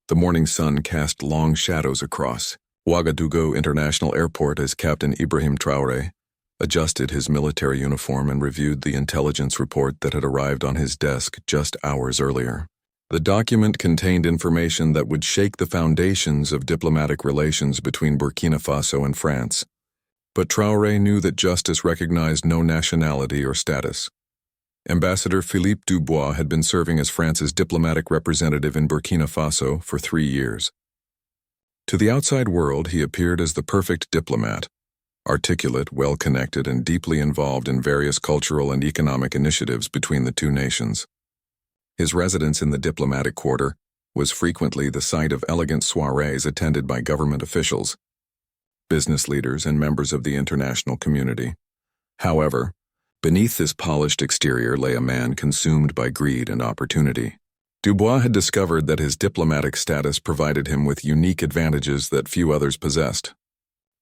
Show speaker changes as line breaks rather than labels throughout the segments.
The morning sun cast long shadows across Ouagadougou International Airport as Captain Ibrahim Traoré adjusted his military uniform and reviewed the intelligence report that had arrived on his desk just hours earlier. The document contained information that would shake the foundations of diplomatic relations between Burkina Faso and France. But Traoré knew that justice recognized no nationality or status. Ambassador Philippe Dubois had been serving as France's diplomatic representative in Burkina Faso for 3 years. To the outside world, he appeared as the perfect diplomat, articulate, well-connected, and deeply involved in various cultural and economic initiatives between the two nations. His residence in the diplomatic quarter was frequently the site of elegant soirees attended by government officials, business leaders, and members of the international community. However, beneath this polished exterior lay a man consumed by greed and opportunity. Dubois had discovered that his diplomatic status provided him with unique advantages that few others possessed.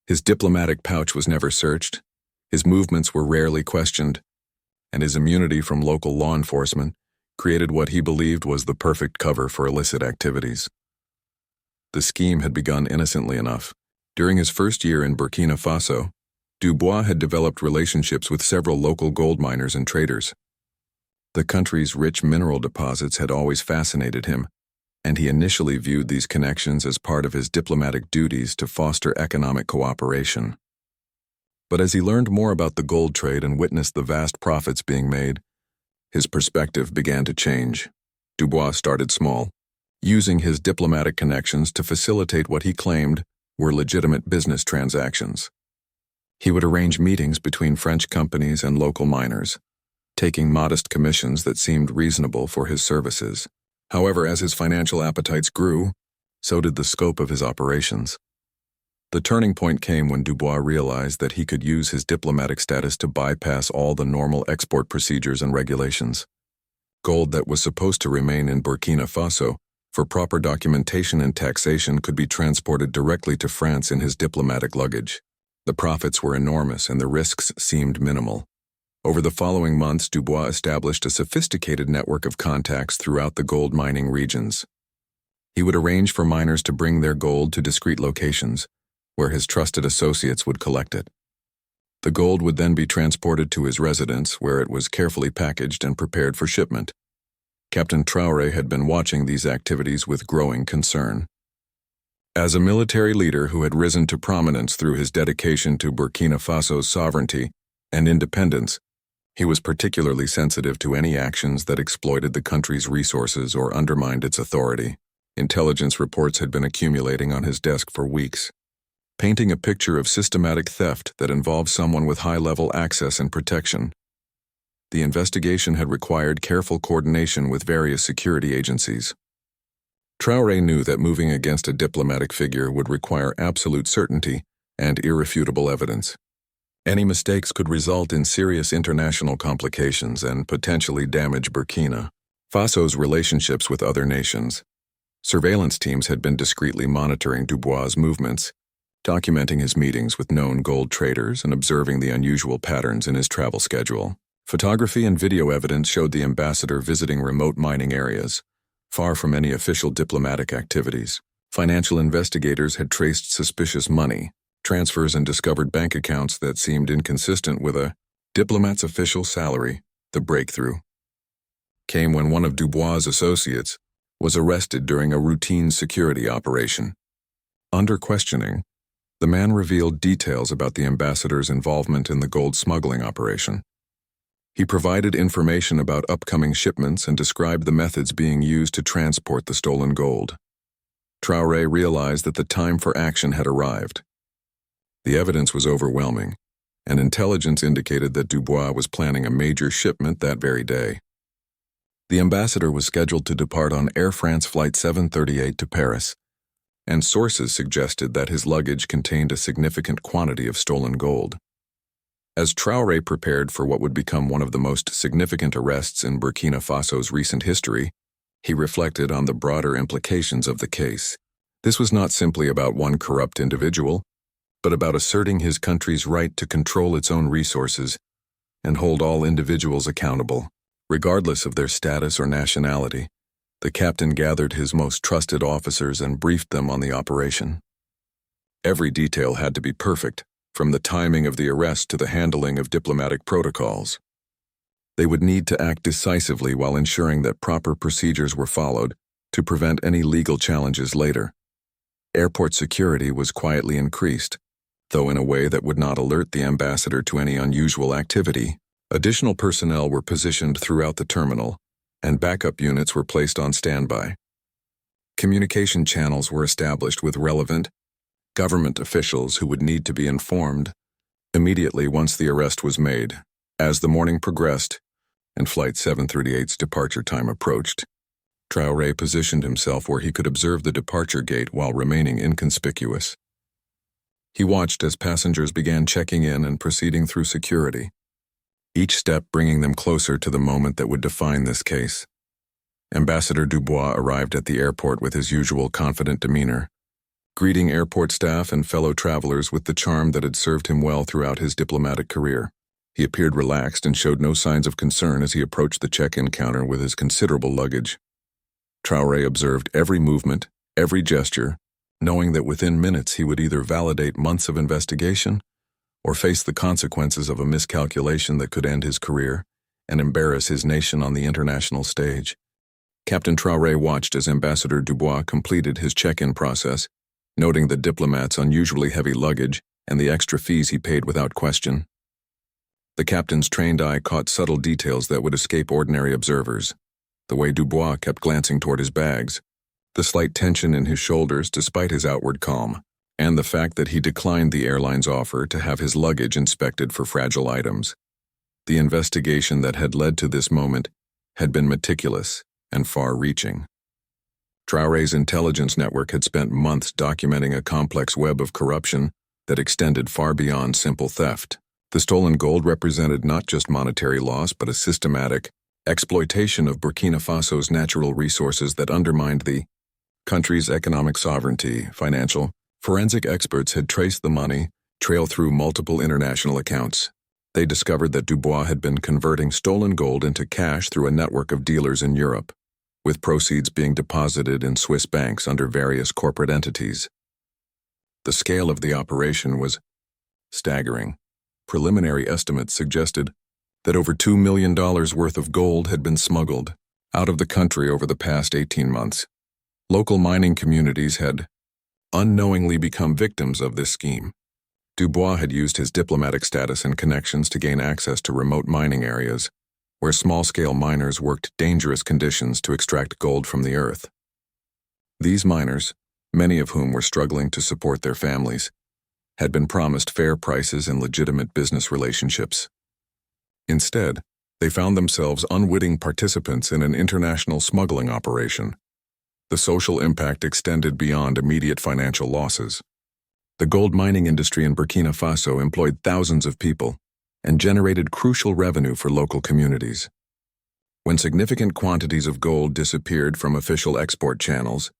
His diplomatic pouch was never searched, his movements were rarely questioned, and his immunity from local law enforcement created what he believed was the perfect cover for illicit activities. The scheme had begun innocently enough. During his first year in Burkina Faso, Dubois had developed relationships with several local gold miners and traders. The country's rich mineral deposits had always fascinated him, and he initially viewed these connections as part of his diplomatic duties to foster economic cooperation. But as he learned more about the gold trade and witnessed the vast profits being made, his perspective began to change. Dubois started small, using his diplomatic connections to facilitate what he claimed were legitimate business transactions. He would arrange meetings between French companies and local miners, taking modest commissions that seemed reasonable for his services. However, as his financial appetites grew, so did the scope of his operations. The turning point came when Dubois realized that he could use his diplomatic status to bypass all the normal export procedures and regulations. Gold that was supposed to remain in Burkina Faso for proper documentation and taxation could be transported directly to France in his diplomatic luggage. The profits were enormous and the risks seemed minimal. Over the following months, Dubois established a sophisticated network of contacts throughout the gold mining regions. He would arrange for miners to bring their gold to discrete locations, where his trusted associates would collect it. The gold would then be transported to his residence, where it was carefully packaged and prepared for shipment. Captain Traoré had been watching these activities with growing concern. As a military leader who had risen to prominence through his dedication to Burkina Faso's sovereignty and independence, he was particularly sensitive to any actions that exploited the country's resources or undermined its authority. Intelligence reports had been accumulating on his desk for weeks, painting a picture of systematic theft that involved someone with high-level access and protection. The investigation had required careful coordination with various security agencies. Traoré knew that moving against a diplomatic figure would require absolute certainty and irrefutable evidence. Any mistakes could result in serious international complications and potentially damage Burkina Faso's relationships with other nations. Surveillance teams had been discreetly monitoring Dubois' movements, documenting his meetings with known gold traders and observing the unusual patterns in his travel schedule. Photography and video evidence showed the ambassador visiting remote mining areas, far from any official diplomatic activities. Financial investigators had traced suspicious money, transfers, and discovered bank accounts that seemed inconsistent with a diplomat's official salary. The breakthrough came when one of Dubois' associates was arrested during a routine security operation. Under questioning, the man revealed details about the ambassador's involvement in the gold smuggling operation. He provided information about upcoming shipments and described the methods being used to transport the stolen gold. Traoré realized that the time for action had arrived. The evidence was overwhelming, and intelligence indicated that Dubois was planning a major shipment that very day. The ambassador was scheduled to depart on Air France Flight 738 to Paris, and sources suggested that his luggage contained a significant quantity of stolen gold. As Traoré prepared for what would become one of the most significant arrests in Burkina Faso's recent history, he reflected on the broader implications of the case. This was not simply about one corrupt individual, but about asserting his country's right to control its own resources and hold all individuals accountable, regardless of their status or nationality. The captain gathered his most trusted officers and briefed them on the operation. Every detail had to be perfect, from the timing of the arrest to the handling of diplomatic protocols. They would need to act decisively while ensuring that proper procedures were followed to prevent any legal challenges later. Airport security was quietly increased, though in a way that would not alert the ambassador to any unusual activity. Additional personnel were positioned throughout the terminal, and backup units were placed on standby. Communication channels were established with relevant government officials who would need to be informed immediately once the arrest was made. As the morning progressed and Flight 738's departure time approached, Traoré positioned himself where he could observe the departure gate while remaining inconspicuous. He watched as passengers began checking in and proceeding through security, each step bringing them closer to the moment that would define this case. Ambassador Dubois arrived at the airport with his usual confident demeanor, greeting airport staff and fellow travelers with the charm that had served him well throughout his diplomatic career. He appeared relaxed and showed no signs of concern as he approached the check-in counter with his considerable luggage. Traoré observed every movement, every gesture, knowing that within minutes he would either validate months of investigation or face the consequences of a miscalculation that could end his career and embarrass his nation on the international stage. Captain Traoré watched as Ambassador Dubois completed his check-in process, noting the diplomat's unusually heavy luggage and the extra fees he paid without question. The captain's trained eye caught subtle details that would escape ordinary observers. The way Dubois kept glancing toward his bags, the slight tension in his shoulders despite his outward calm, and the fact that he declined the airline's offer to have his luggage inspected for fragile items. The investigation that had led to this moment had been meticulous and far-reaching. Traoré's intelligence network had spent months documenting a complex web of corruption that extended far beyond simple theft. The stolen gold represented not just monetary loss but a systematic exploitation of Burkina Faso's natural resources that undermined the country's economic sovereignty. Forensic experts had traced the money trail through multiple international accounts. They discovered that Dubois had been converting stolen gold into cash through a network of dealers in Europe, with proceeds being deposited in Swiss banks under various corporate entities. The scale of the operation was staggering. Preliminary estimates suggested that over $2 million worth of gold had been smuggled out of the country over the past 18 months. Local mining communities had unknowingly become victims of this scheme. Dubois had used his diplomatic status and connections to gain access to remote mining areas, where small-scale miners worked dangerous conditions to extract gold from the earth. These miners, many of whom were struggling to support their families, had been promised fair prices and legitimate business relationships. Instead, they found themselves unwitting participants in an international smuggling operation. The social impact extended beyond immediate financial losses. The gold mining industry in Burkina Faso employed thousands of people and generated crucial revenue for local communities. When significant quantities of gold disappeared from official export channels,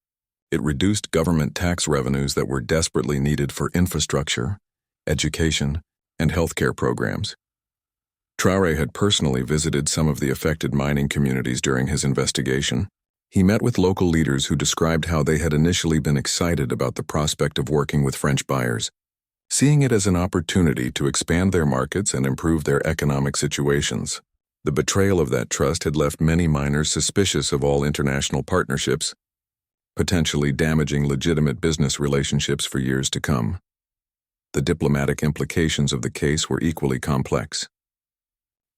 it reduced government tax revenues that were desperately needed for infrastructure, education, and healthcare programs. Traoré had personally visited some of the affected mining communities during his investigation. He met with local leaders who described how they had initially been excited about the prospect of working with French buyers, seeing it as an opportunity to expand their markets and improve their economic situations. The betrayal of that trust had left many miners suspicious of all international partnerships, potentially damaging legitimate business relationships for years to come. The diplomatic implications of the case were equally complex.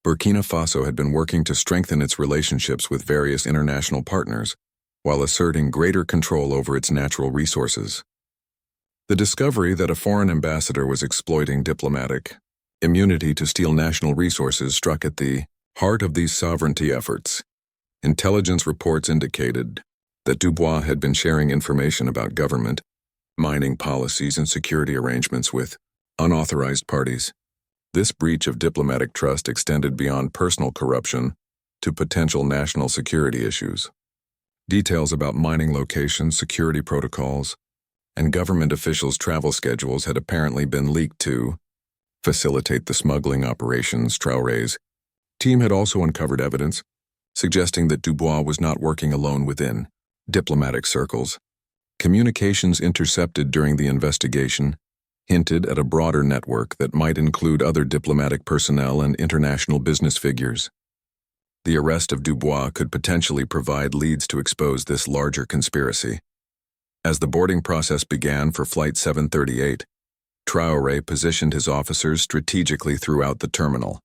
Burkina Faso had been working to strengthen its relationships with various international partners, while asserting greater control over its natural resources. The discovery that a foreign ambassador was exploiting diplomatic immunity to steal national resources struck at the heart of these sovereignty efforts. Intelligence reports indicated that Dubois had been sharing information about government, mining policies, and security arrangements with unauthorized parties. This breach of diplomatic trust extended beyond personal corruption to potential national security issues. Details about mining locations, security protocols, and government officials' travel schedules had apparently been leaked to facilitate the smuggling operations. Traoré's team had also uncovered evidence suggesting that Dubois was not working alone within diplomatic circles. Communications intercepted during the investigation hinted at a broader network that might include other diplomatic personnel and international business figures. The arrest of Dubois could potentially provide leads to expose this larger conspiracy. As the boarding process began for Flight 738, Traoré positioned his officers strategically throughout the terminal.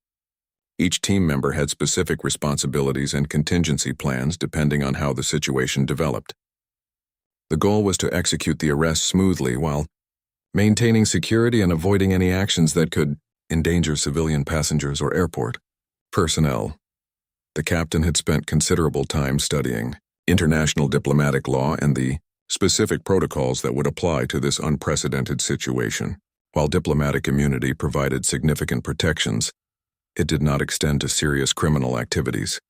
Each team member had specific responsibilities and contingency plans depending on how the situation developed. The goal was to execute the arrest smoothly while maintaining security and avoiding any actions that could endanger civilian passengers or airport personnel. The captain had spent considerable time studying international diplomatic law and the specific protocols that would apply to this unprecedented situation. While diplomatic immunity provided significant protections, it did not extend to serious criminal activities,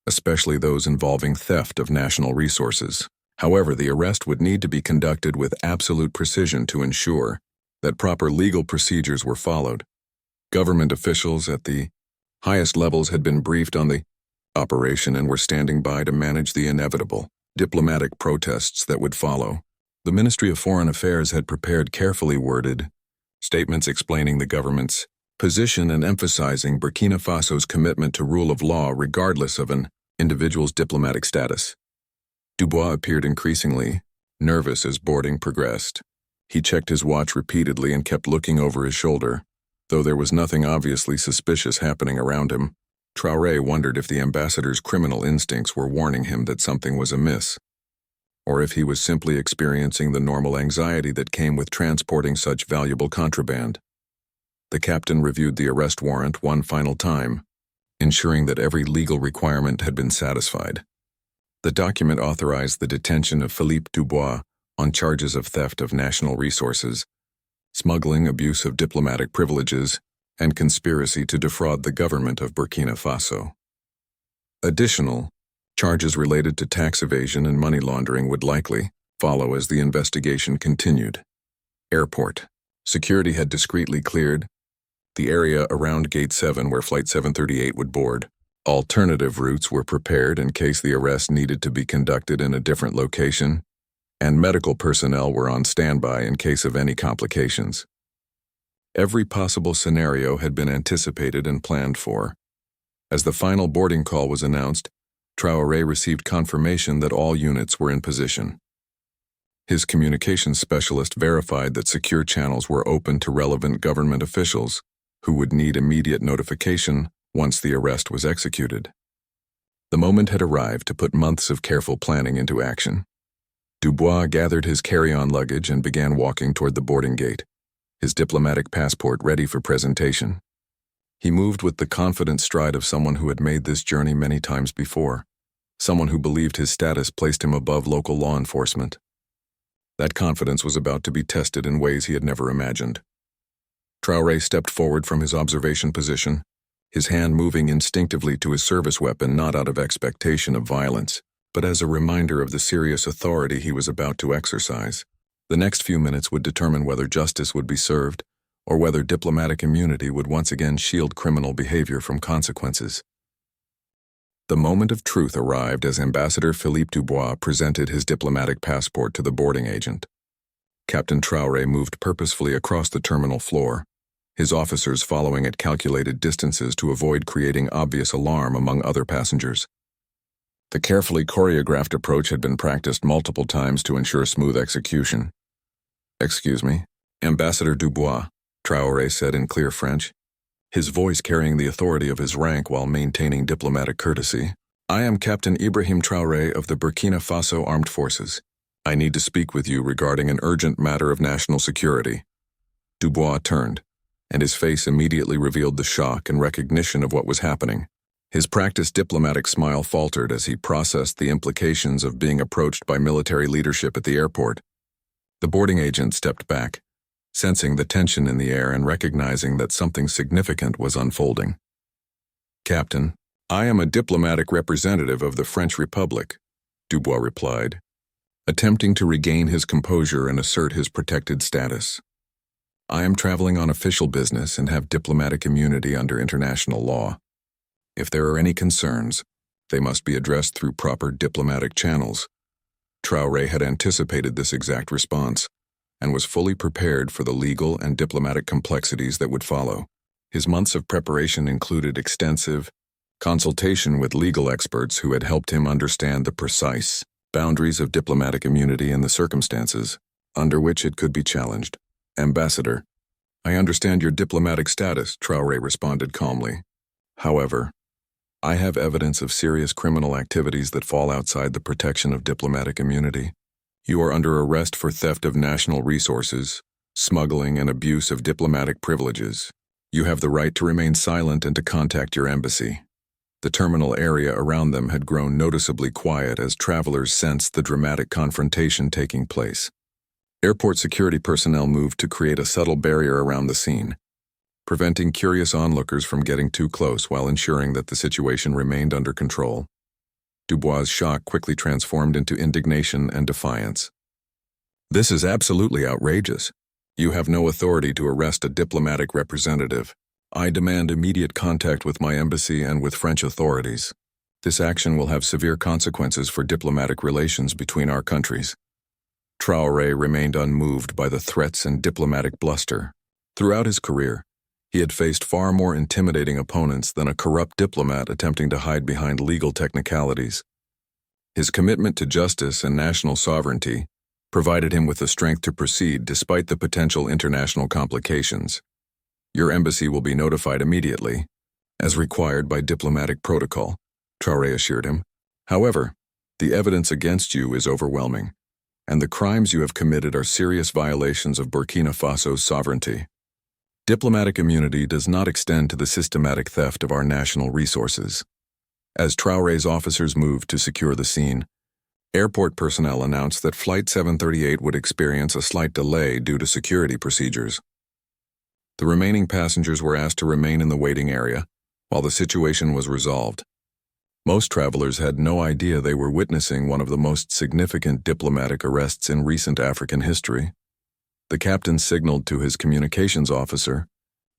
especially those involving theft of national resources. However, the arrest would need to be conducted with absolute precision to ensure that proper legal procedures were followed. Government officials at the highest levels had been briefed on the operation and were standing by to manage the inevitable diplomatic protests that would follow. The Ministry of Foreign Affairs had prepared carefully worded statements explaining the government's position and emphasizing Burkina Faso's commitment to rule of law regardless of an individual's diplomatic status. Dubois appeared increasingly nervous as boarding progressed. He checked his watch repeatedly and kept looking over his shoulder. Though there was nothing obviously suspicious happening around him, Traoré wondered if the ambassador's criminal instincts were warning him that something was amiss, or if he was simply experiencing the normal anxiety that came with transporting such valuable contraband. The captain reviewed the arrest warrant one final time, ensuring that every legal requirement had been satisfied. The document authorized the detention of Philippe Dubois on charges of theft of national resources, smuggling, abuse of diplomatic privileges, and conspiracy to defraud the government of Burkina Faso. Additional charges related to tax evasion and money laundering would likely follow as the investigation continued. Airport. Security had discreetly cleared the area around Gate 7 where Flight 738 would board. Alternative routes were prepared in case the arrest needed to be conducted in a different location, and medical personnel were on standby in case of any complications. Every possible scenario had been anticipated and planned for. As the final boarding call was announced, Traoré received confirmation that all units were in position. His communications specialist verified that secure channels were open to relevant government officials who would need immediate notification once the arrest was executed. The moment had arrived to put months of careful planning into action. Dubois gathered his carry-on luggage and began walking toward the boarding gate, his diplomatic passport ready for presentation. He moved with the confident stride of someone who had made this journey many times before, someone who believed his status placed him above local law enforcement. That confidence was about to be tested in ways he had never imagined. Traoré stepped forward from his observation position, his hand moving instinctively to his service weapon not out of expectation of violence, but as a reminder of the serious authority he was about to exercise. The next few minutes would determine whether justice would be served or whether diplomatic immunity would once again shield criminal behavior from consequences. The moment of truth arrived as Ambassador Philippe Dubois presented his diplomatic passport to the boarding agent. Captain Traoré moved purposefully across the terminal floor, his officers following at calculated distances to avoid creating obvious alarm among other passengers. The carefully choreographed approach had been practiced multiple times to ensure smooth execution. "Excuse me, Ambassador Dubois," Traoré said in clear French, his voice carrying the authority of his rank while maintaining diplomatic courtesy. "I am Captain Ibrahim Traoré of the Burkina Faso Armed Forces. I need to speak with you regarding an urgent matter of national security." Dubois turned, and his face immediately revealed the shock and recognition of what was happening. His practiced diplomatic smile faltered as he processed the implications of being approached by military leadership at the airport. The boarding agent stepped back, sensing the tension in the air and recognizing that something significant was unfolding. "Captain, I am a diplomatic representative of the French Republic," Dubois replied, attempting to regain his composure and assert his protected status. "I am traveling on official business and have diplomatic immunity under international law. If there are any concerns, They must be addressed through proper diplomatic channels. Traoré had anticipated this exact response and was fully prepared for the legal and diplomatic complexities that would follow. His months of preparation included extensive consultation with legal experts who had helped him understand the precise boundaries of diplomatic immunity and the circumstances under which it could be challenged. "Ambassador, I understand your diplomatic status," Traoré responded calmly. "However, I have evidence of serious criminal activities that fall outside the protection of diplomatic immunity. You are under arrest for theft of national resources, smuggling, and abuse of diplomatic privileges. You have the right to remain silent and to contact your embassy." The terminal area around them had grown noticeably quiet as travelers sensed the dramatic confrontation taking place. Airport security personnel moved to create a subtle barrier around the scene, preventing curious onlookers from getting too close while ensuring that the situation remained under control. Dubois' shock quickly transformed into indignation and defiance. "This is absolutely outrageous. You have no authority to arrest a diplomatic representative. I demand immediate contact with my embassy and with French authorities. This action will have severe consequences for diplomatic relations between our countries." Traoré remained unmoved by the threats and diplomatic bluster. Throughout his career, he had faced far more intimidating opponents than a corrupt diplomat attempting to hide behind legal technicalities. His commitment to justice and national sovereignty provided him with the strength to proceed despite the potential international complications. "Your embassy will be notified immediately, as required by diplomatic protocol," Traoré assured him. "However, the evidence against you is overwhelming, and the crimes you have committed are serious violations of Burkina Faso's sovereignty. Diplomatic immunity does not extend to the systematic theft of our national resources." As Traoré's officers moved to secure the scene, airport personnel announced that Flight 738 would experience a slight delay due to security procedures. The remaining passengers were asked to remain in the waiting area while the situation was resolved. Most travelers had no idea they were witnessing one of the most significant diplomatic arrests in recent African history. The captain signaled to his communications officer,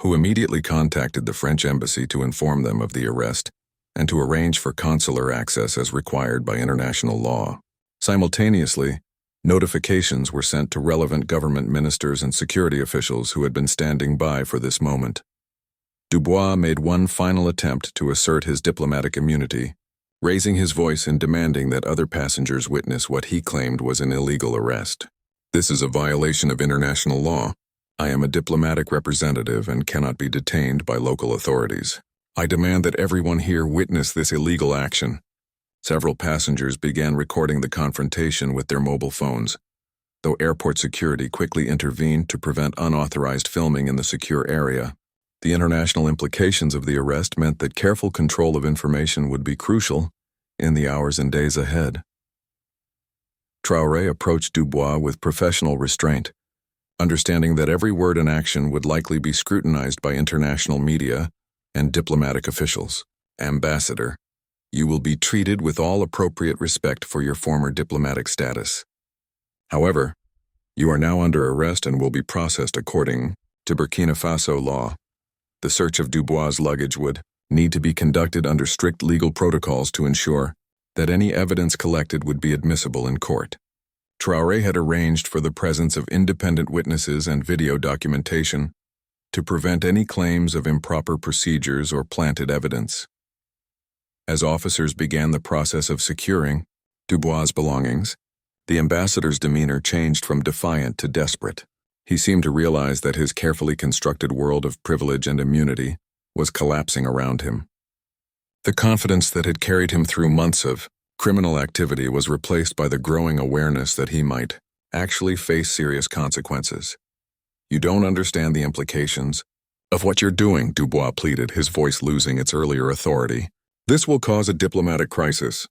who immediately contacted the French embassy to inform them of the arrest and to arrange for consular access as required by international law. Simultaneously, notifications were sent to relevant government ministers and security officials who had been standing by for this moment. Dubois made one final attempt to assert his diplomatic immunity, raising his voice and demanding that other passengers witness what he claimed was an illegal arrest. "This is a violation of international law. I am a diplomatic representative and cannot be detained by local authorities. I demand that everyone here witness this illegal action." Several passengers began recording the confrontation with their mobile phones, though airport security quickly intervened to prevent unauthorized filming in the secure area. The international implications of the arrest meant that careful control of information would be crucial in the hours and days ahead. Traoré approached Dubois with professional restraint, understanding that every word and action would likely be scrutinized by international media and diplomatic officials. "Ambassador, you will be treated with all appropriate respect for your former diplomatic status. However, you are now under arrest and will be processed according to Burkina Faso law." The search of Dubois' luggage would need to be conducted under strict legal protocols to ensure that any evidence collected would be admissible in court. Traoré had arranged for the presence of independent witnesses and video documentation to prevent any claims of improper procedures or planted evidence. As officers began the process of securing Dubois' belongings, the ambassador's demeanor changed from defiant to desperate. He seemed to realize that his carefully constructed world of privilege and immunity was collapsing around him. The confidence that had carried him through months of criminal activity was replaced by the growing awareness that he might actually face serious consequences. "You don't understand the implications of what you're doing," Dubois pleaded, his voice losing its earlier authority. "This will cause a diplomatic crisis.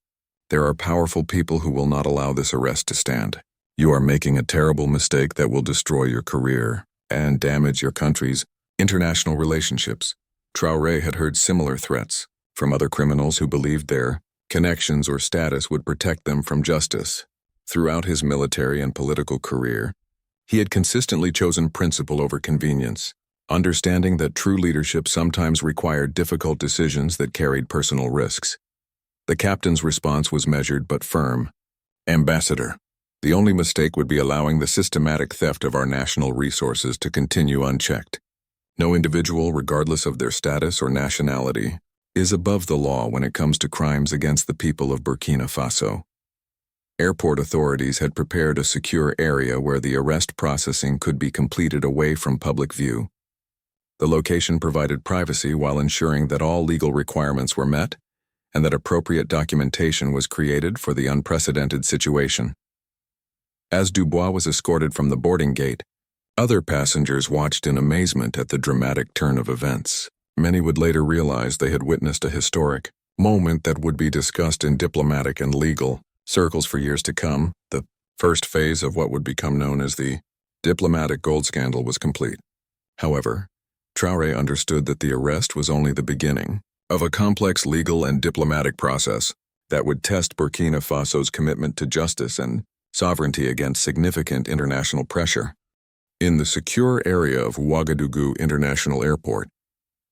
There are powerful people who will not allow this arrest to stand. You are making a terrible mistake that will destroy your career and damage your country's international relationships." Traoré had heard similar threats from other criminals who believed their connections or status would protect them from justice. Throughout his military and political career, he had consistently chosen principle over convenience, understanding that true leadership sometimes required difficult decisions that carried personal risks. The captain's response was measured but firm. "Ambassador, the only mistake would be allowing the systematic theft of our national resources to continue unchecked. No individual, regardless of their status or nationality, is above the law when it comes to crimes against the people of Burkina Faso." Airport authorities had prepared a secure area where the arrest processing could be completed away from public view. The location provided privacy while ensuring that all legal requirements were met and that appropriate documentation was created for the unprecedented situation. As Dubois was escorted from the boarding gate, other passengers watched in amazement at the dramatic turn of events. Many would later realize they had witnessed a historic moment that would be discussed in diplomatic and legal circles for years to come. The first phase of what would become known as the diplomatic gold scandal was complete. However, Traoré understood that the arrest was only the beginning of a complex legal and diplomatic process that would test Burkina Faso's commitment to justice and sovereignty against significant international pressure. In the secure area of Ouagadougou International Airport,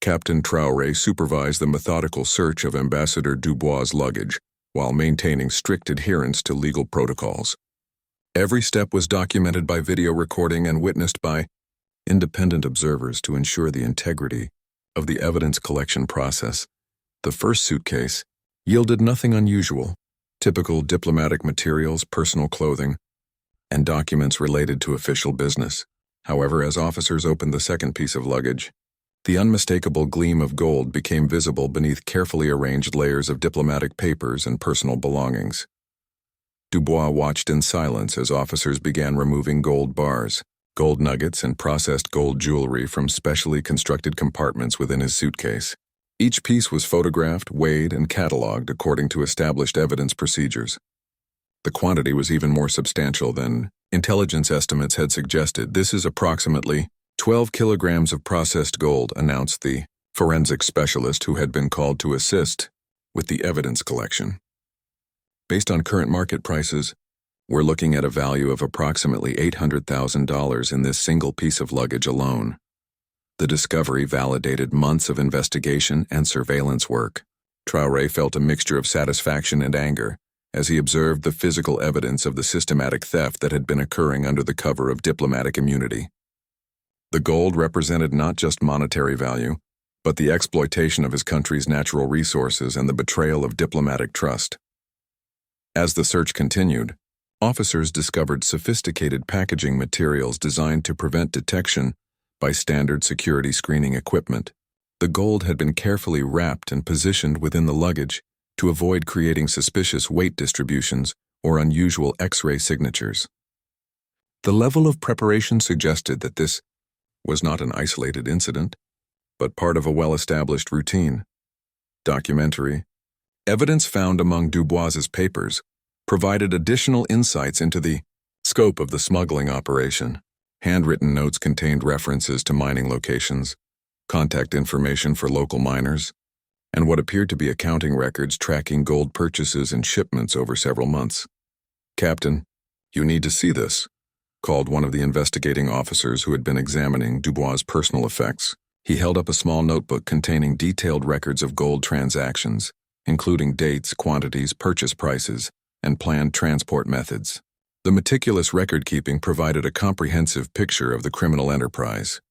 Captain Traoré supervised the methodical search of Ambassador Dubois' luggage while maintaining strict adherence to legal protocols. Every step was documented by video recording and witnessed by independent observers to ensure the integrity of the evidence collection process. The first suitcase yielded nothing unusual: typical diplomatic materials, personal clothing, and documents related to official business. However, as officers opened the second piece of luggage, the unmistakable gleam of gold became visible beneath carefully arranged layers of diplomatic papers and personal belongings. Dubois watched in silence as officers began removing gold bars, gold nuggets, and processed gold jewelry from specially constructed compartments within his suitcase. Each piece was photographed, weighed, and catalogued according to established evidence procedures. The quantity was even more substantial than intelligence estimates had suggested. "This is approximately 12 kilograms of processed gold," announced the forensic specialist who had been called to assist with the evidence collection. "Based on current market prices, we're looking at a value of approximately $800,000 in this single piece of luggage alone." The discovery validated months of investigation and surveillance work. Traoré felt a mixture of satisfaction and anger as he observed the physical evidence of the systematic theft that had been occurring under the cover of diplomatic immunity. The gold represented not just monetary value, but the exploitation of his country's natural resources and the betrayal of diplomatic trust. As the search continued, officers discovered sophisticated packaging materials designed to prevent detection by standard security screening equipment. The gold had been carefully wrapped and positioned within the luggage to avoid creating suspicious weight distributions or unusual X-ray signatures. The level of preparation suggested that this was not an isolated incident, but part of a well-established routine. Documentary evidence found among Dubois's papers provided additional insights into the scope of the smuggling operation. Handwritten notes contained references to mining locations, contact information for local miners, and what appeared to be accounting records tracking gold purchases and shipments over several months. "Captain, you need to see this," called one of the investigating officers who had been examining Dubois' personal effects. He held up a small notebook containing detailed records of gold transactions, including dates, quantities, purchase prices, and planned transport methods. The meticulous record-keeping provided a comprehensive picture of the criminal enterprise.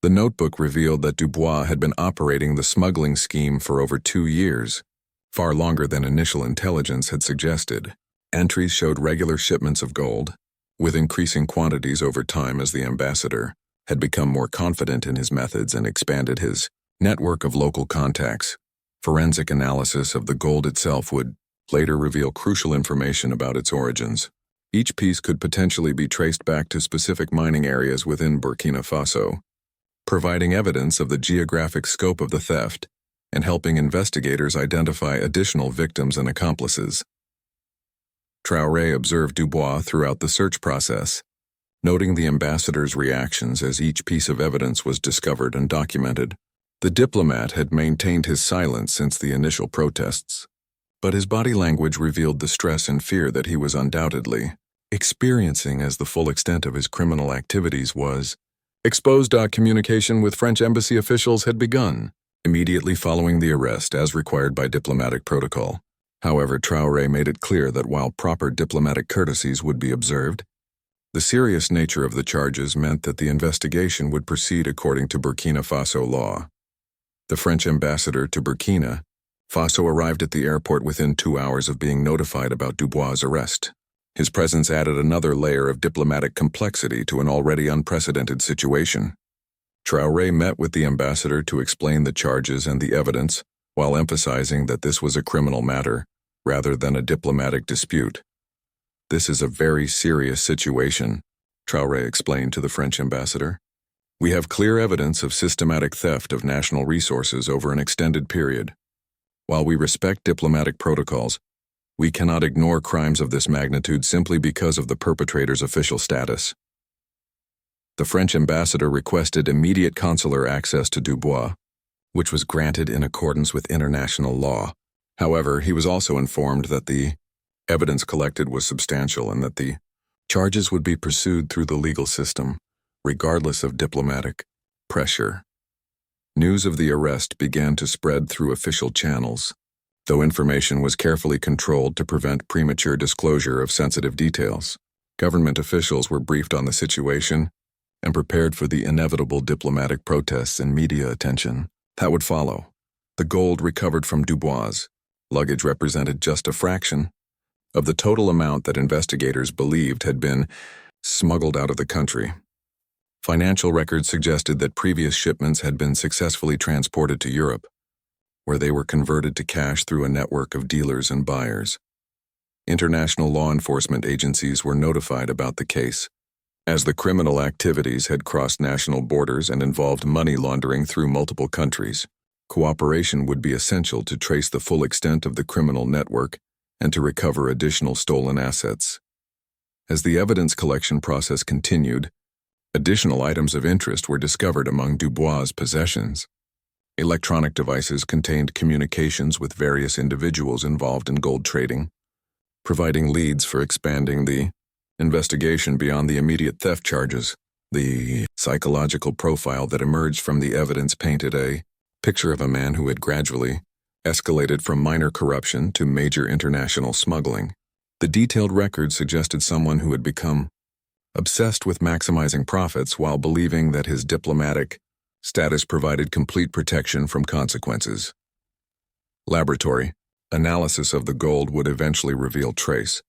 The notebook revealed that Dubois had been operating the smuggling scheme for over 2 years, far longer than initial intelligence had suggested. Entries showed regular shipments of gold, with increasing quantities over time as the ambassador had become more confident in his methods and expanded his network of local contacts. Forensic analysis of the gold itself would later reveal crucial information about its origins. Each piece could potentially be traced back to specific mining areas within Burkina Faso, providing evidence of the geographic scope of the theft and helping investigators identify additional victims and accomplices. Traoré observed Dubois throughout the search process, noting the ambassador's reactions as each piece of evidence was discovered and documented. The diplomat had maintained his silence since the initial protests, but his body language revealed the stress and fear that he was undoubtedly experiencing as the full extent of his criminal activities was exposed. Communication with French embassy officials had begun, immediately following the arrest as required by diplomatic protocol. However, Traoré made it clear that while proper diplomatic courtesies would be observed, the serious nature of the charges meant that the investigation would proceed according to Burkina Faso law. The French ambassador to Burkina Faso arrived at the airport within 2 hours of being notified about Dubois' arrest. His presence added another layer of diplomatic complexity to an already unprecedented situation. Traoré met with the ambassador to explain the charges and the evidence, while emphasizing that this was a criminal matter, rather than a diplomatic dispute. "This is a very serious situation," Traoré explained to the French ambassador. "We have clear evidence of systematic theft of national resources over an extended period. While we respect diplomatic protocols, we cannot ignore crimes of this magnitude simply because of the perpetrator's official status." The French ambassador requested immediate consular access to Dubois, which was granted in accordance with international law. However, he was also informed that the evidence collected was substantial and that the charges would be pursued through the legal system, regardless of diplomatic pressure. News of the arrest began to spread through official channels, though information was carefully controlled to prevent premature disclosure of sensitive details. Government officials were briefed on the situation and prepared for the inevitable diplomatic protests and media attention that would follow. The gold recovered from Dubois' luggage represented just a fraction of the total amount that investigators believed had been smuggled out of the country. Financial records suggested that previous shipments had been successfully transported to Europe, where they were converted to cash through a network of dealers and buyers. International law enforcement agencies were notified about the case, as the criminal activities had crossed national borders and involved money laundering through multiple countries. Cooperation would be essential to trace the full extent of the criminal network and to recover additional stolen assets. As the evidence collection process continued, additional items of interest were discovered among Dubois' possessions. Electronic devices contained communications with various individuals involved in gold trading, providing leads for expanding the investigation beyond the immediate theft charges. The psychological profile that emerged from the evidence painted a picture of a man who had gradually escalated from minor corruption to major international smuggling. The detailed record suggested someone who had become obsessed with maximizing profits while believing that his diplomatic status provided complete protection from consequences. Laboratory analysis of the gold would eventually reveal trace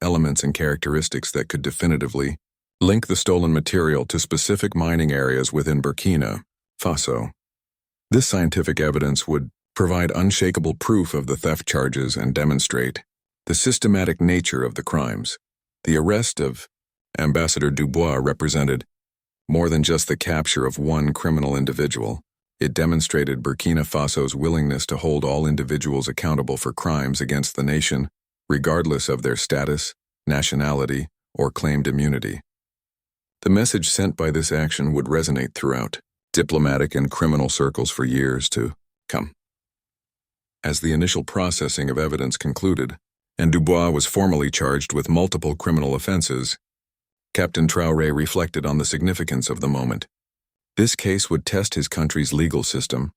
elements and characteristics that could definitively link the stolen material to specific mining areas within Burkina Faso. This scientific evidence would provide unshakable proof of the theft charges and demonstrate the systematic nature of the crimes. The arrest of Ambassador Dubois represented more than just the capture of one criminal individual. It demonstrated Burkina Faso's willingness to hold all individuals accountable for crimes against the nation, regardless of their status, nationality, or claimed immunity. The message sent by this action would resonate throughout diplomatic and criminal circles for years to come. As the initial processing of evidence concluded, and Dubois was formally charged with multiple criminal offenses, Captain Traoré reflected on the significance of the moment. This case would test his country's legal system,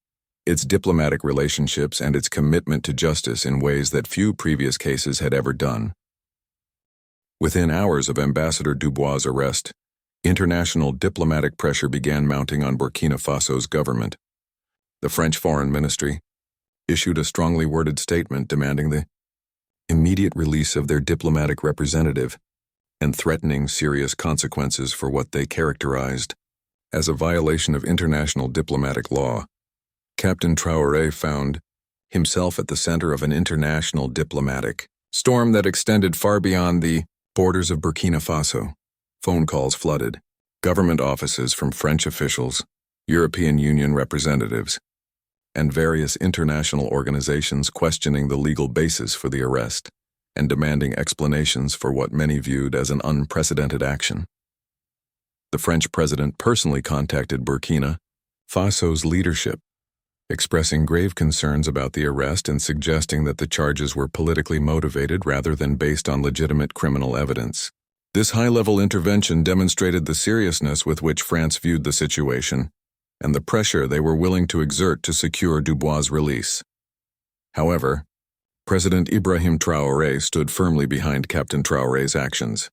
its diplomatic relationships, and its commitment to justice in ways that few previous cases had ever done. Within hours of Ambassador Dubois' arrest, international diplomatic pressure began mounting on Burkina Faso's government. The French Foreign Ministry issued a strongly worded statement demanding the immediate release of their diplomatic representative and threatening serious consequences for what they characterized as a violation of international diplomatic law. Captain Traoré found himself at the center of an international diplomatic storm that extended far beyond the borders of Burkina Faso. Phone calls flooded government offices from French officials, European Union representatives, and various international organizations questioning the legal basis for the arrest and demanding explanations for what many viewed as an unprecedented action. The French president personally contacted Burkina Faso's leadership, expressing grave concerns about the arrest and suggesting that the charges were politically motivated rather than based on legitimate criminal evidence. This high-level intervention demonstrated the seriousness with which France viewed the situation and the pressure they were willing to exert to secure Dubois' release. However, President Ibrahim Traoré stood firmly behind Captain Traoré's actions,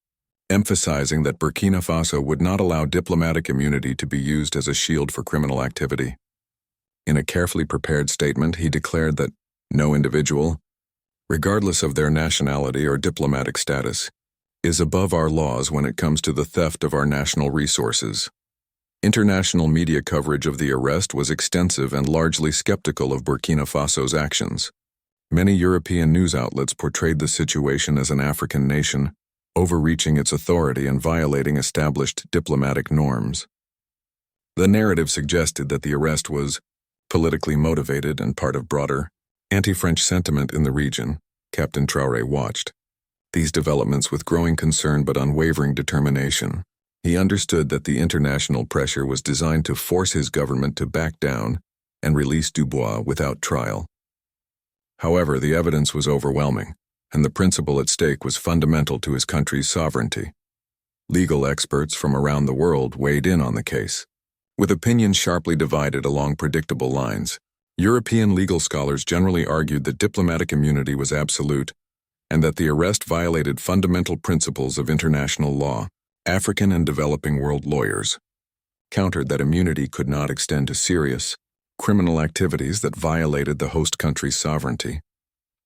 emphasizing that Burkina Faso would not allow diplomatic immunity to be used as a shield for criminal activity. In a carefully prepared statement, he declared that no individual, regardless of their nationality or diplomatic status, is above our laws when it comes to the theft of our national resources. International media coverage of the arrest was extensive and largely skeptical of Burkina Faso's actions. Many European news outlets portrayed the situation as an African nation, overreaching its authority and violating established diplomatic norms. The narrative suggested that the arrest was politically motivated and part of broader, anti-French sentiment in the region. Captain Traoré watched these developments with growing concern but unwavering determination. He understood that the international pressure was designed to force his government to back down and release Dubois without trial. However, the evidence was overwhelming, and the principle at stake was fundamental to his country's sovereignty. Legal experts from around the world weighed in on the case, with opinions sharply divided along predictable lines. European legal scholars generally argued that diplomatic immunity was absolute and that the arrest violated fundamental principles of international law. African and developing world lawyers countered that immunity could not extend to serious, criminal activities that violated the host country's sovereignty.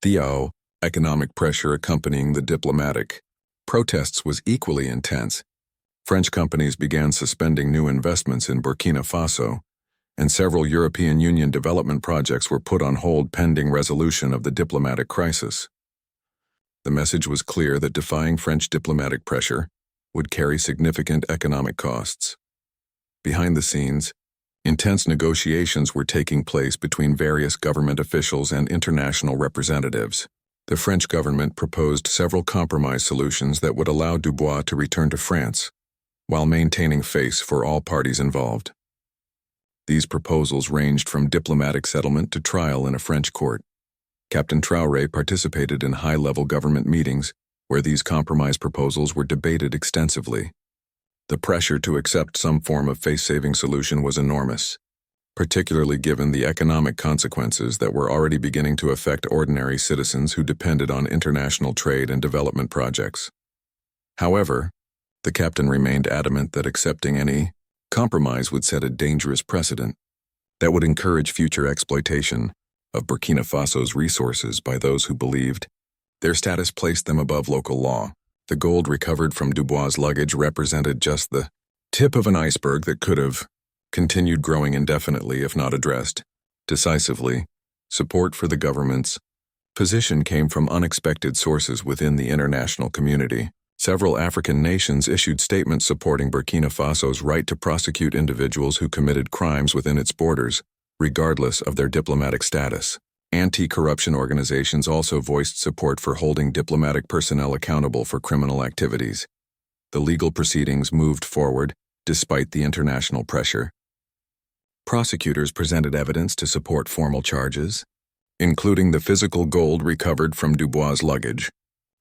The economic pressure accompanying the diplomatic protests was equally intense. French companies began suspending new investments in Burkina Faso, and several European Union development projects were put on hold pending resolution of the diplomatic crisis. The message was clear that defying French diplomatic pressure would carry significant economic costs. Behind the scenes, intense negotiations were taking place between various government officials and international representatives. The French government proposed several compromise solutions that would allow Dubois to return to France, while maintaining face for all parties involved. These proposals ranged from diplomatic settlement to trial in a French court. Captain Traoré participated in high-level government meetings where these compromise proposals were debated extensively. The pressure to accept some form of face-saving solution was enormous, particularly given the economic consequences that were already beginning to affect ordinary citizens who depended on international trade and development projects. However, the captain remained adamant that accepting any compromise would set a dangerous precedent that would encourage future exploitation of Burkina Faso's resources by those who believed their status placed them above local law. The gold recovered from Dubois' luggage represented just the tip of an iceberg that could have continued growing indefinitely if not addressed decisively. Support for the government's position came from unexpected sources within the international community. Several African nations issued statements supporting Burkina Faso's right to prosecute individuals who committed crimes within its borders, regardless of their diplomatic status. Anti-corruption organizations also voiced support for holding diplomatic personnel accountable for criminal activities. The legal proceedings moved forward, despite the international pressure. Prosecutors presented evidence to support formal charges, including the physical gold recovered from Dubois' luggage,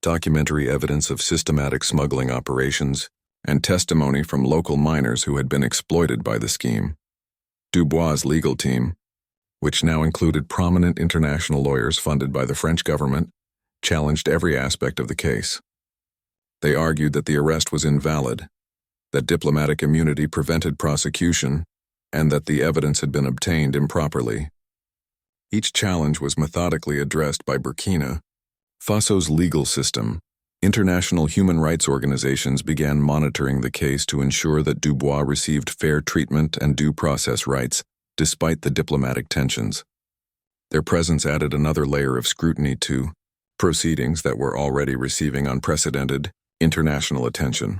documentary evidence of systematic smuggling operations, and testimony from local miners who had been exploited by the scheme. Dubois' legal team, which now included prominent international lawyers funded by the French government, challenged every aspect of the case. They argued that the arrest was invalid, that diplomatic immunity prevented prosecution, and that the evidence had been obtained improperly. Each challenge was methodically addressed by Burkina Faso's legal system. International human rights organizations began monitoring the case to ensure that Dubois received fair treatment and due process rights, despite the diplomatic tensions. Their presence added another layer of scrutiny to proceedings that were already receiving unprecedented international attention.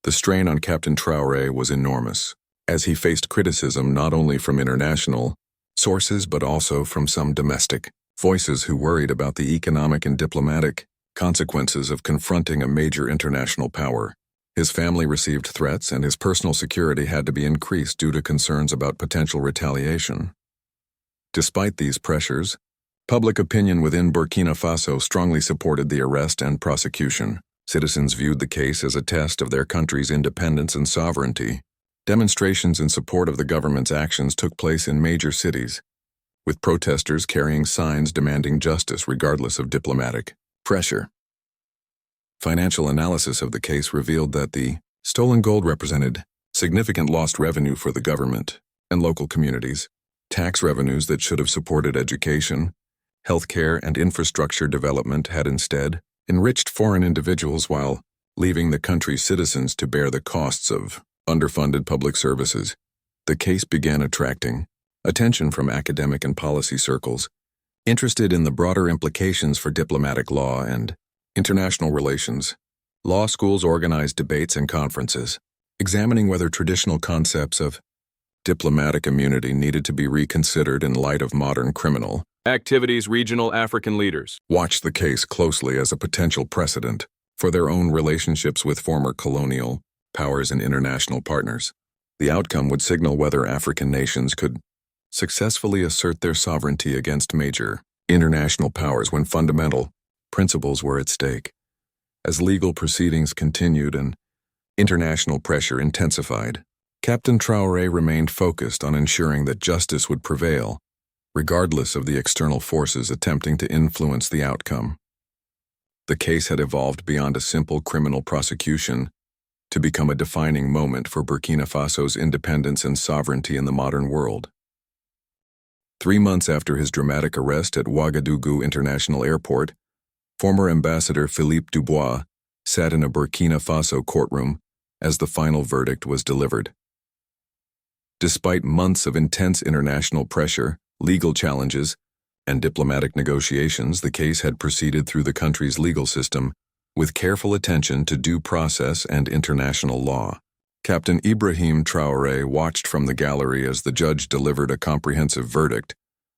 The strain on Captain Traoré was enormous, as he faced criticism not only from international sources but also from some domestic voices who worried about the economic and diplomatic consequences of confronting a major international power. His family received threats, and his personal security had to be increased due to concerns about potential retaliation. Despite these pressures, public opinion within Burkina Faso strongly supported the arrest and prosecution. Citizens viewed the case as a test of their country's independence and sovereignty. Demonstrations in support of the government's actions took place in major cities, with protesters carrying signs demanding justice regardless of diplomatic pressure. Financial analysis of the case revealed that the stolen gold represented significant lost revenue for the government and local communities, tax revenues that should have supported education, healthcare, and infrastructure development had instead enriched foreign individuals while leaving the country's citizens to bear the costs of underfunded public services. The case began attracting attention from academic and policy circles interested in the broader implications for diplomatic law and international relations. Law schools organized debates and conferences, examining whether traditional concepts of diplomatic immunity needed to be reconsidered in light of modern criminal
activities. Regional African leaders
watched the case closely as a potential precedent for their own relationships with former colonial powers and international partners. The outcome would signal whether African nations could successfully assert their sovereignty against major international powers when fundamental principles were at stake. As legal proceedings continued and international pressure intensified, Captain Traoré remained focused on ensuring that justice would prevail, regardless of the external forces attempting to influence the outcome. The case had evolved beyond a simple criminal prosecution to become a defining moment for Burkina Faso's independence and sovereignty in the modern world. 3 months after his dramatic arrest at Ouagadougou International Airport, former Ambassador Philippe Dubois sat in a Burkina Faso courtroom as the final verdict was delivered. Despite months of intense international pressure, legal challenges, and diplomatic negotiations, the case had proceeded through the country's legal system with careful attention to due process and international law. Captain Ibrahim Traoré watched from the gallery as the judge delivered a comprehensive verdict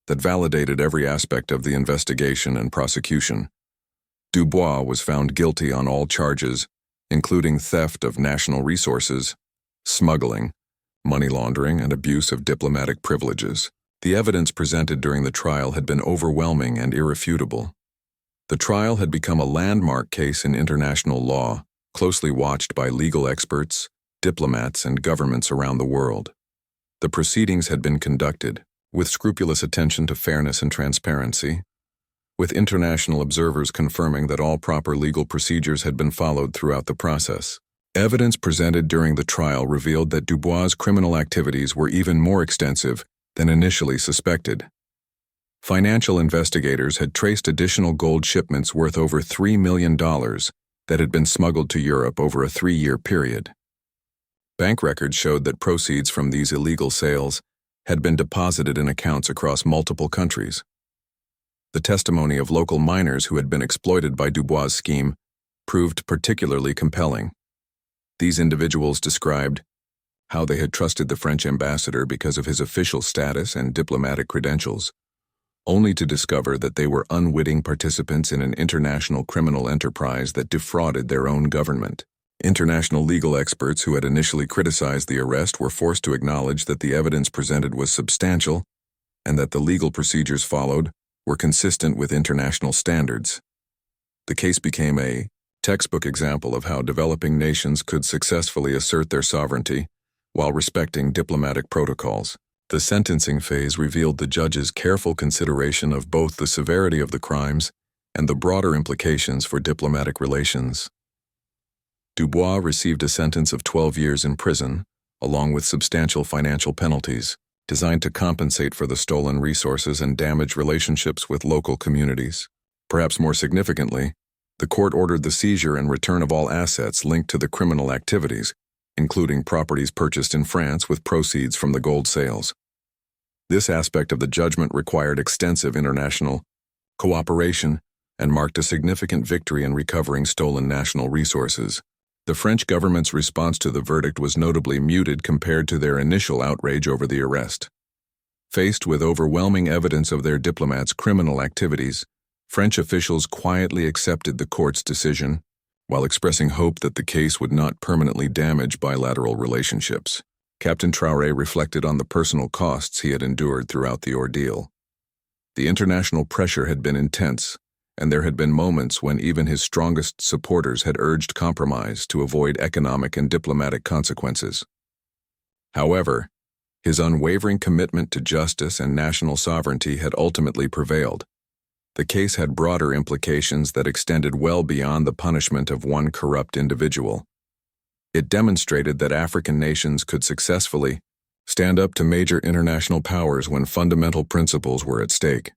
that validated every aspect of the investigation and prosecution. Dubois was found guilty on all charges, including theft of national resources, smuggling, money laundering, and abuse of diplomatic privileges. The evidence presented during the trial had been overwhelming and irrefutable. The trial had become a landmark case in international law, closely watched by legal experts, diplomats, and governments around the world. The proceedings had been conducted with scrupulous attention to fairness and transparency, with international observers confirming that all proper legal procedures had been followed throughout the process. Evidence presented during the trial revealed that Dubois' criminal activities were even more extensive than initially suspected. Financial investigators had traced additional gold shipments worth over $3 million that had been smuggled to Europe over a 3-year period. Bank records showed that proceeds from these illegal sales had been deposited in accounts across multiple countries. The testimony of local miners who had been exploited by Dubois' scheme proved particularly compelling. These individuals described how they had trusted the French ambassador because of his official status and diplomatic credentials, only to discover that they were unwitting participants in an international criminal enterprise that defrauded their own government. International legal experts who had initially criticized the arrest were forced to acknowledge that the evidence presented was substantial and that the legal procedures followed were consistent with international standards. The case became a textbook example of how developing nations could successfully assert their sovereignty while respecting diplomatic protocols. The sentencing phase revealed the judge's careful consideration of both the severity of the crimes and the broader implications for diplomatic relations. Dubois received a sentence of 12 years in prison, along with substantial financial penalties, designed to compensate for the stolen resources and damaged relationships with local communities. Perhaps more significantly, the court ordered the seizure and return of all assets linked to the criminal activities, including properties purchased in France with proceeds from the gold sales. This aspect of the judgment required extensive international cooperation and marked a significant victory in recovering stolen national resources. The French government's response to the verdict was notably muted compared to their initial outrage over the arrest. Faced with overwhelming evidence of their diplomats' criminal activities, French officials quietly accepted the court's decision, while expressing hope that the case would not permanently damage bilateral relationships. Captain Traoré reflected on the personal costs he had endured throughout the ordeal. The international pressure had been intense, and there had been moments when even his strongest supporters had urged compromise to avoid economic and diplomatic consequences. However, His unwavering commitment to justice and national sovereignty had ultimately prevailed. The case had broader implications that extended well beyond the punishment of one corrupt individual. It demonstrated that African nations could successfully stand up to major international powers when fundamental principles were at stake,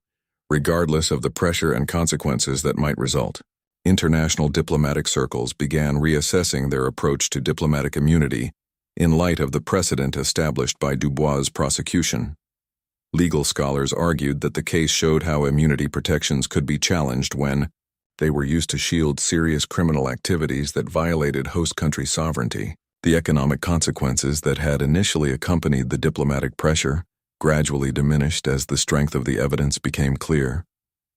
regardless of the pressure and consequences that might result. International diplomatic circles began reassessing their approach to diplomatic immunity in light of the precedent established by Dubois' prosecution. Legal scholars argued that the case showed how immunity protections could be challenged when they were used to shield serious criminal activities that violated host country sovereignty. The economic consequences that had initially accompanied the diplomatic pressure gradually diminished as the strength of the evidence became clear.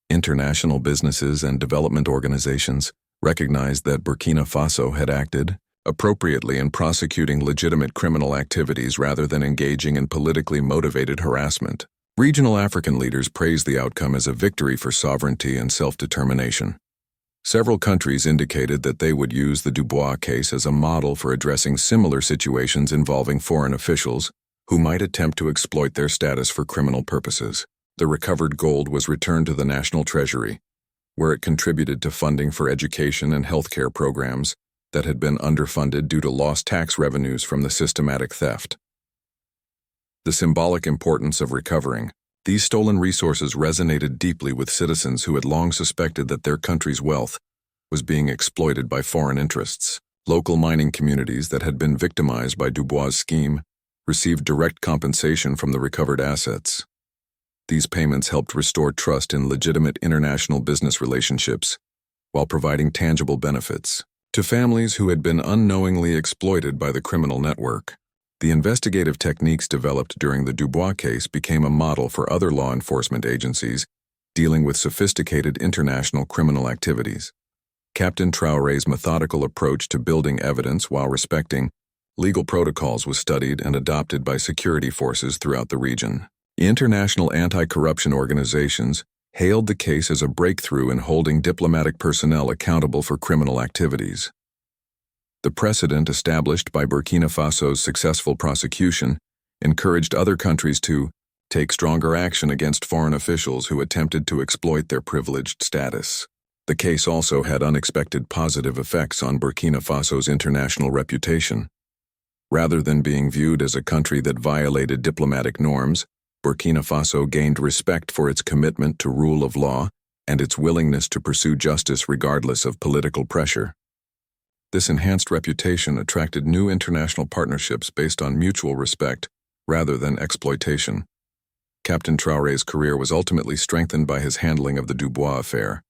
International businesses and development organizations recognized that Burkina Faso had acted appropriately in prosecuting legitimate criminal activities rather than engaging in politically motivated harassment. Regional African leaders praised the outcome as a victory for sovereignty and self-determination. Several countries indicated that they would use the Dubois case as a model for addressing similar situations involving foreign officials who might attempt to exploit their status for criminal purposes. The recovered gold was returned to the national treasury, where it contributed to funding for education and healthcare programs that had been underfunded due to lost tax revenues from the systematic theft. The symbolic importance of recovering these stolen resources resonated deeply with citizens who had long suspected that their country's wealth was being exploited by foreign interests. Local mining communities that had been victimized by Dubois' scheme received direct compensation from the recovered assets. These payments helped restore trust in legitimate international business relationships while providing tangible benefits to families who had been unknowingly exploited by the criminal network. The investigative techniques developed during the Dubois case became a model for other law enforcement agencies dealing with sophisticated international criminal activities. Captain Traoré's methodical approach to building evidence while respecting legal protocols was studied and adopted by security forces throughout the region. International anti-corruption organizations hailed the case as a breakthrough in holding diplomatic personnel accountable for criminal activities. The precedent established by Burkina Faso's successful prosecution encouraged other countries to take stronger action against foreign officials who attempted to exploit their privileged status. The case also had unexpected positive effects on Burkina Faso's international reputation. Rather than being viewed as a country that violated diplomatic norms, Burkina Faso gained respect for its commitment to rule of law and its willingness to pursue justice regardless of political pressure. This enhanced reputation attracted new international partnerships based on mutual respect rather than exploitation. Captain Traoré's career was ultimately strengthened by his handling of the Dubois affair.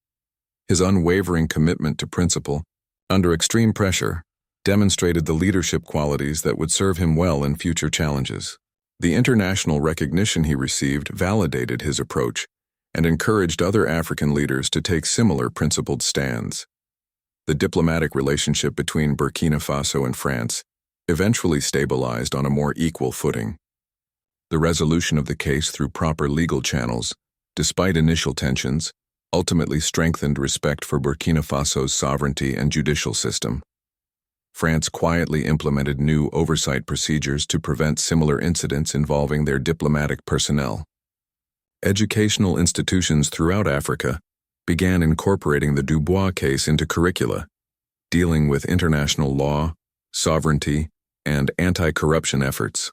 His unwavering commitment to principle, under extreme pressure, demonstrated the leadership qualities that would serve him well in future challenges. The international recognition he received validated his approach and encouraged other African leaders to take similar principled stands. The diplomatic relationship between Burkina Faso and France eventually stabilized on a more equal footing. The resolution of the case through proper legal channels, despite initial tensions, ultimately strengthened respect for Burkina Faso's sovereignty and judicial system. France quietly implemented new oversight procedures to prevent similar incidents involving their diplomatic personnel. Educational institutions throughout Africa began incorporating the Dubois case into curricula, dealing with international law, sovereignty, and anti-corruption efforts.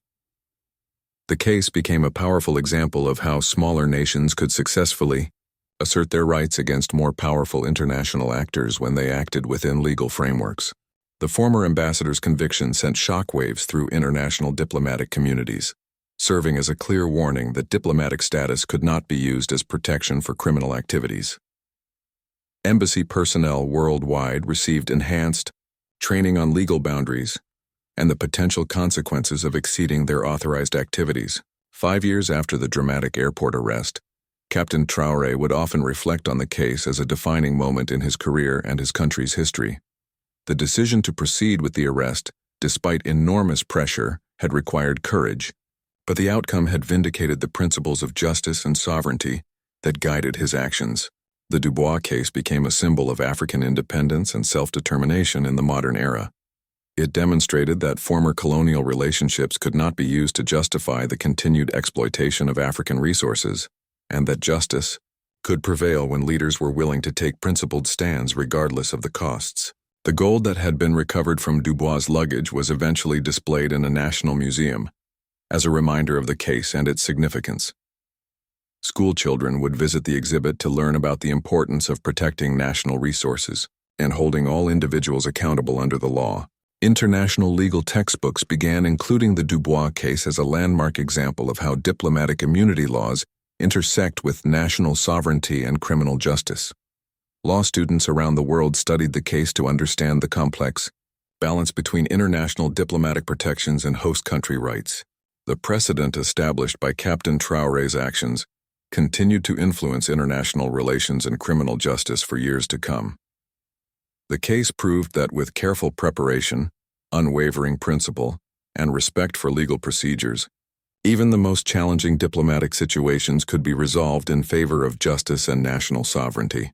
The case became a powerful example of how smaller nations could successfully assert their rights against more powerful international actors when they acted within legal frameworks. The former ambassador's conviction sent shockwaves through international diplomatic communities, serving as a clear warning that diplomatic status could not be used as protection for criminal activities. Embassy personnel worldwide received enhanced training on legal boundaries and the potential consequences of exceeding their authorized activities. 5 years after the dramatic airport arrest, Captain Traoré would often reflect on the case as a defining moment in his career and his country's history. The decision to proceed with the arrest, despite enormous pressure, had required courage, but the outcome had vindicated the principles of justice and sovereignty that guided his actions. The Dubois case became a symbol of African independence and self-determination in the modern era. It demonstrated that former colonial relationships could not be used to justify the continued exploitation of African resources, and that justice could prevail when leaders were willing to take principled stands regardless of the costs. The gold that had been recovered from Dubois' luggage was eventually displayed in a national museum as a reminder of the case and its significance. School children would visit the exhibit to learn about the importance of protecting national resources and holding all individuals accountable under the law. International legal textbooks began including the Dubois case as a landmark example of how diplomatic immunity laws intersect with national sovereignty and criminal justice. Law students around the world studied the case to understand the complex balance between international diplomatic protections and host country rights. The precedent established by Captain Traoré's actions continued to influence international relations and criminal justice for years to come. The case proved that with careful preparation, unwavering principle, and respect for legal procedures, even the most challenging diplomatic situations could be resolved in favor of justice and national sovereignty.